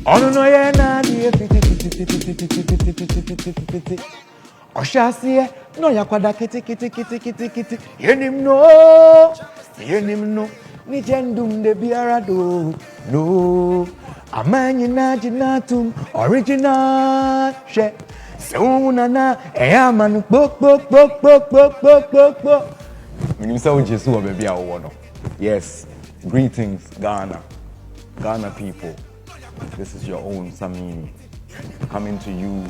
Ono no ye na die Oshasiye no yakwada kiti yenim no ni jendum de biara do no amanyi na jinatum original she Suna na eyamanu bok Minim say Jesu o baby awo no. Yes, greetings Ghana people. This is your own Samini coming to you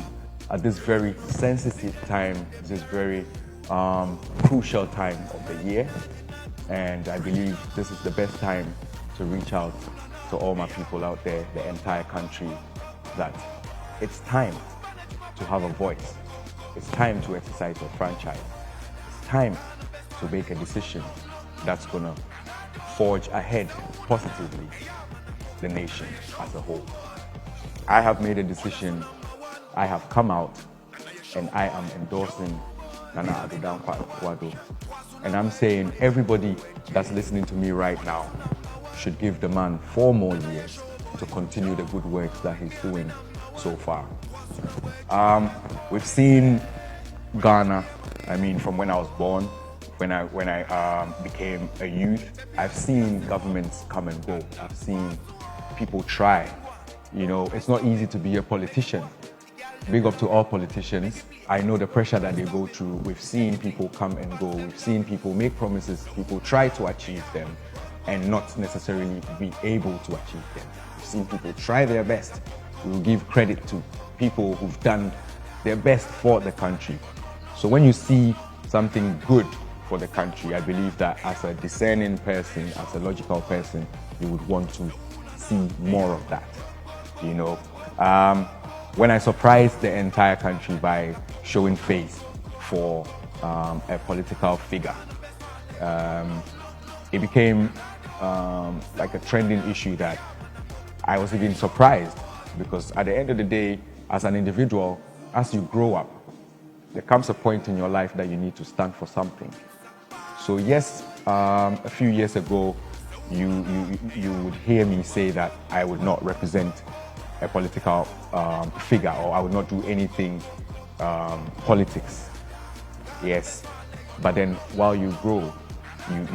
at this very sensitive time, this very crucial time of the year. And I believe this is the best time to reach out to all my people out there, the entire country, that it's time to have a voice. It's time to exercise your franchise. It's time to make a decision that's gonna forge ahead positively the nation as a whole. I have made a decision. I have come out and I am endorsing Nana Addo. And I'm saying everybody that's listening to me right now should give the man 4 more years to continue the good work that he's doing so far. We've seen Ghana, from when I was born, when I became a youth, I've seen governments come and go. I've seen people try. It's not easy to be a politician. Big up to all politicians. I know the pressure that they go through. We've seen people come and go. We've seen people make promises, people try to achieve them and not necessarily be able to achieve them. We've seen people try their best. We will give credit to people who've done their best for the country. So when you see something good for the country, I believe that as a discerning person, as a logical person, you would want to see more of that. When I surprised the entire country by showing face for a political figure, it became like a trending issue that I was even surprised, because at the end of the day, as an individual, as you grow up, there comes a point in your life that you need to stand for something. So yes, a few years ago, you would hear me say that I would not represent a political figure, or I would not do anything politics. Yes, but then while you grow, you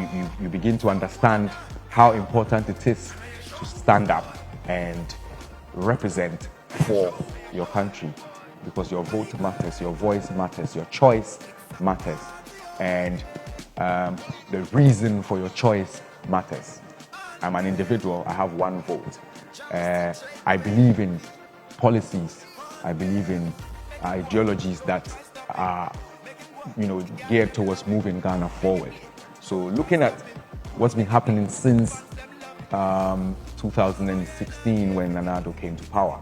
begin to understand how important it is to stand up and represent for your country, because your vote matters, your voice matters, your choice matters, and the reason for your choice matters. I'm an individual, I have one vote. I believe in policies, I believe in ideologies that are geared towards moving Ghana forward. So looking at what's been happening since 2016 when Nana Addo came to power,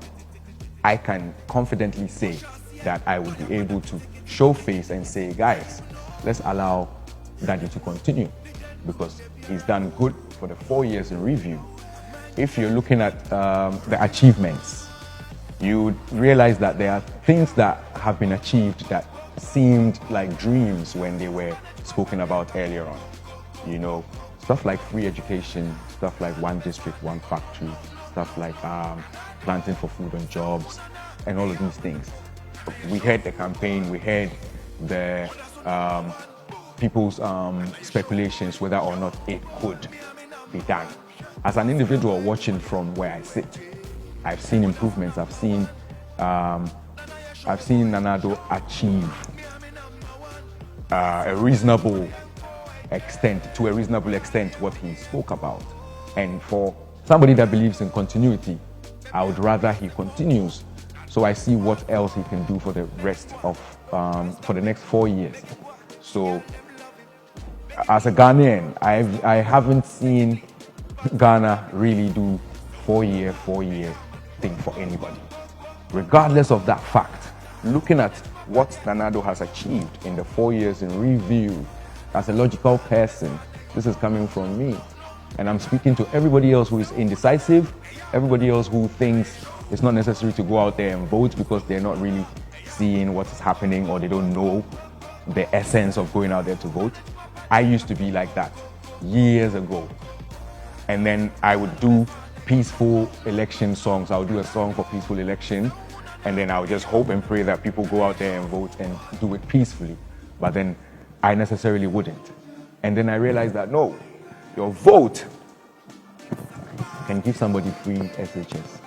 I can confidently say that I will be able to show face and say, guys, let's allow Daddy to continue, because he's done good for the 4 years in review. If you're looking at the achievements, you realize that there are things that have been achieved that seemed like dreams when they were spoken about earlier on. Stuff like free education, stuff like 1 district, 1 factory, stuff like planting for food and jobs, and all of these things. We heard the campaign, we heard the people's speculations whether or not it could be done. As an individual watching from where I sit, I've seen improvements. I've seen Nana Addo achieve a reasonable extent what he spoke about. And for somebody that believes in continuity, I would rather he continues, so I see what else he can do for the rest of for the next 4 years. So as a Ghanaian, I haven't seen Ghana really do 4 year thing for anybody. Regardless of that fact, looking at what Nana Addo has achieved in the 4 years in review, as a logical person, this is coming from me. And I'm speaking to everybody else who is indecisive, everybody else who thinks it's not necessary to go out there and vote because they're not really seeing what is happening, or they don't know the essence of going out there to vote. I used to be like that years ago. And then I would do peaceful election songs. I'll do a song for peaceful election, and then I'll just hope and pray that people go out there and vote and do it peacefully. But then I necessarily wouldn't. And then I realized that no, your vote can give somebody free SHS.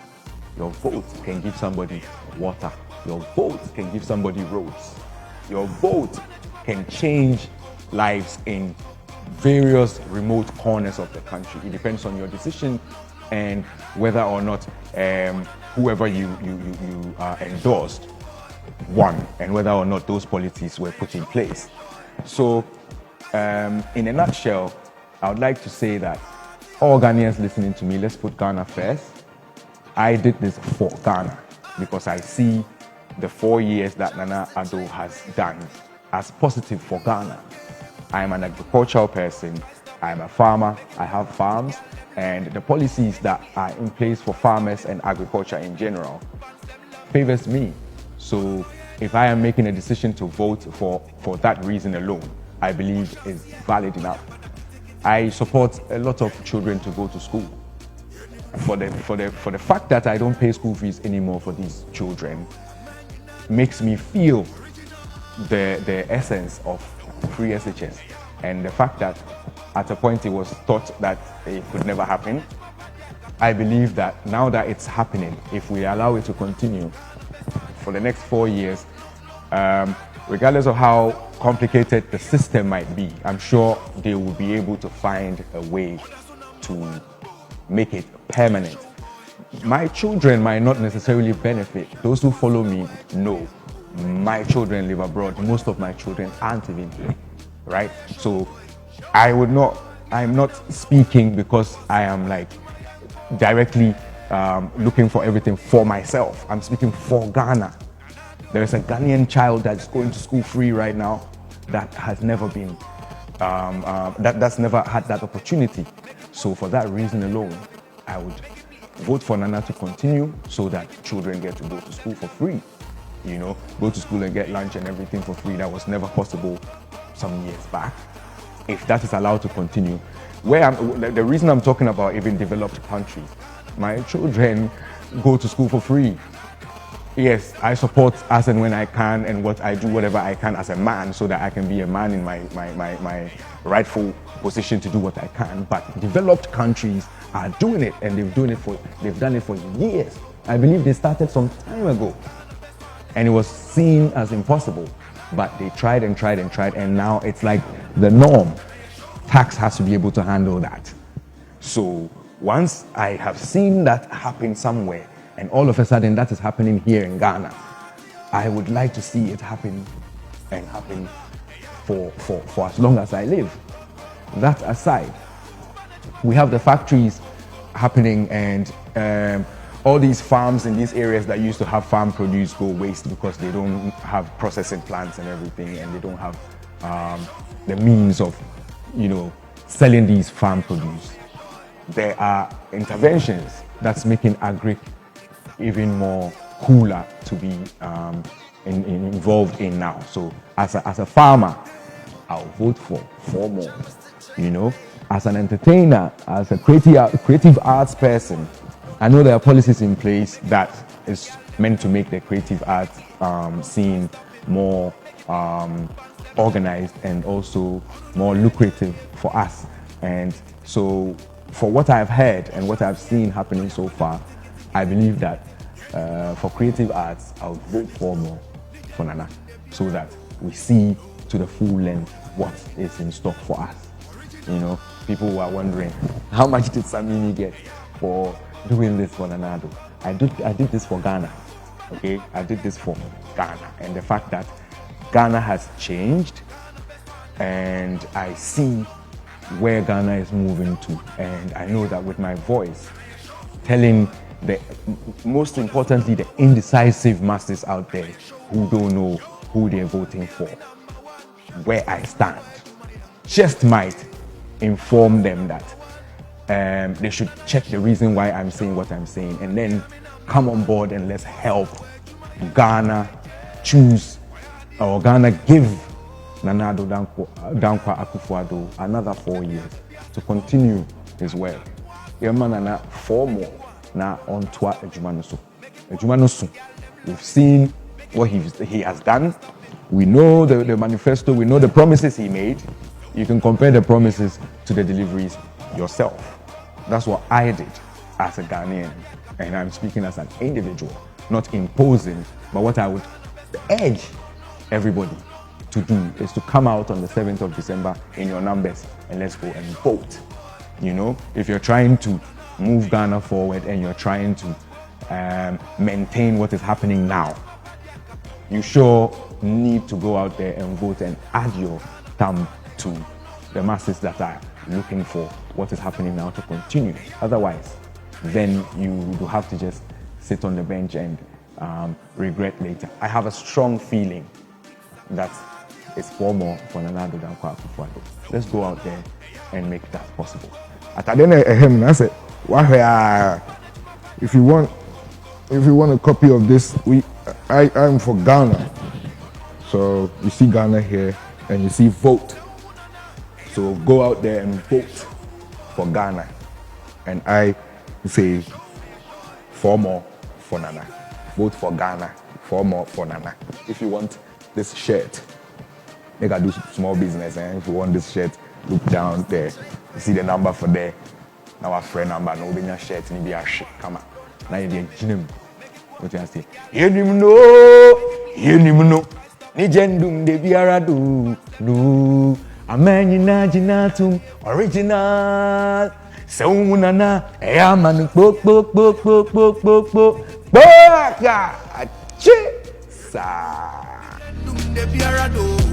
Your vote can give somebody water. Your vote can give somebody roads. Your vote can change lives in various remote corners of the country. It depends on your decision and whether or not whoever you endorsed won, and whether or not those policies were put in place. So, in a nutshell, I would like to say that all Ghanaians listening to me, let's put Ghana first. I did this for Ghana because I see the 4 years that Nana Addo has done as positive for Ghana. I am an agricultural person, I am a farmer, I have farms, and the policies that are in place for farmers and agriculture in general favors me. So if I am making a decision to vote for that reason alone, I believe is valid enough. I support a lot of children to go to school. For the fact that I don't pay school fees anymore for these children makes me feel the essence of free SHS, and the fact that at a point it was thought that it could never happen. I believe that now that it's happening, if we allow it to continue for the next 4 years, regardless of how complicated the system might be, I'm sure they will be able to find a way to make it permanent. My children might not necessarily benefit. Those who follow me know my children live abroad. Most of my children aren't even here, right? So I'm not speaking because I am like directly looking for everything for myself. I'm speaking for Ghana. There is a Ghanaian child that's going to school free right now that has never been, that's never had that opportunity. So for that reason alone, I would vote for Nana to continue so that children get to go to school for free. You know, go to school and get lunch and everything for free. That was never possible some years back. If that is allowed to continue, the reason I'm talking about even developed countries, my children go to school for free. Yes, I support as and when I can, and I do whatever I can as a man so that I can be a man in my rightful position to do what I can. But developed countries are doing it, and they've done it for years. I believe they started some time ago, and it was seen as impossible. But they tried and tried and tried, and now it's like the norm. Tax has to be able to handle that. So once I have seen that happen somewhere, and all of a sudden that is happening here in Ghana, I would like to see it happen and happen for as long as I live. That aside, we have the factories happening, and all these farms in these areas that used to have farm produce go waste because they don't have processing plants and everything, and they don't have the means of, selling these farm produce. There are interventions that's making agri even more cooler to be involved in now. So as a farmer, I'll vote for more. As an entertainer, as a creative arts person, I know there are policies in place that is meant to make the creative arts scene more organized and also more lucrative for us. And so for what I've heard and what I've seen happening so far, I believe that for creative arts, I'll vote for more for Nana so that we see to the full length what is in stock for us. People who are wondering, how much did Samini get for doing this for Nana Addo? I did this for Ghana, okay? I did this for Ghana, and the fact that Ghana has changed, and I see where Ghana is moving to, and I know that with my voice, telling most importantly, the indecisive masses out there who don't know who they're voting for, where I stand, just might inform them that they should check the reason why I'm saying what I'm saying, and then come on board and let's help Ghana choose, or Ghana give Nana Addo Dankwa Akufo-Addo another 4 years to continue his work. Nana 4 more. na ontoa adwuma no so. Adwuma no so. We've seen what he has done. We know the manifesto, we know the promises he made. You can compare the promises to the deliveries yourself. That's what I did as a Ghanaian, and I'm speaking as an individual, not imposing, but what I would urge everybody to do is to come out on the 7th of December in your numbers and let's go and vote. You know, if you're trying to move Ghana forward and you're trying to maintain what is happening now, you sure need to go out there and vote and add your thumb to the masses that are looking for what is happening now to continue. Otherwise, then you will have to just sit on the bench and regret later. I have a strong feeling that it's 4 more for Nana Addo than Kwaku Addo. Let's go out there and make that possible. At the end of him, I said, if you want a copy of this, I'm for Ghana. So you see Ghana here and you see vote. So go out there and vote for Ghana. And I say 4 more for Nana. Vote for Ghana, 4 more for Nana. If you want this shirt, make I do small business. And if you want this shirt, look down there. You see the number for there. Now our friend number, no be shirt, ni be a shit. Come on. Now you get gym. What you say? You know. Ni jendum de biara do. No. Amen na jinatum original. Se unana e amanu pok. Boka. Achi. Sa. De biara do.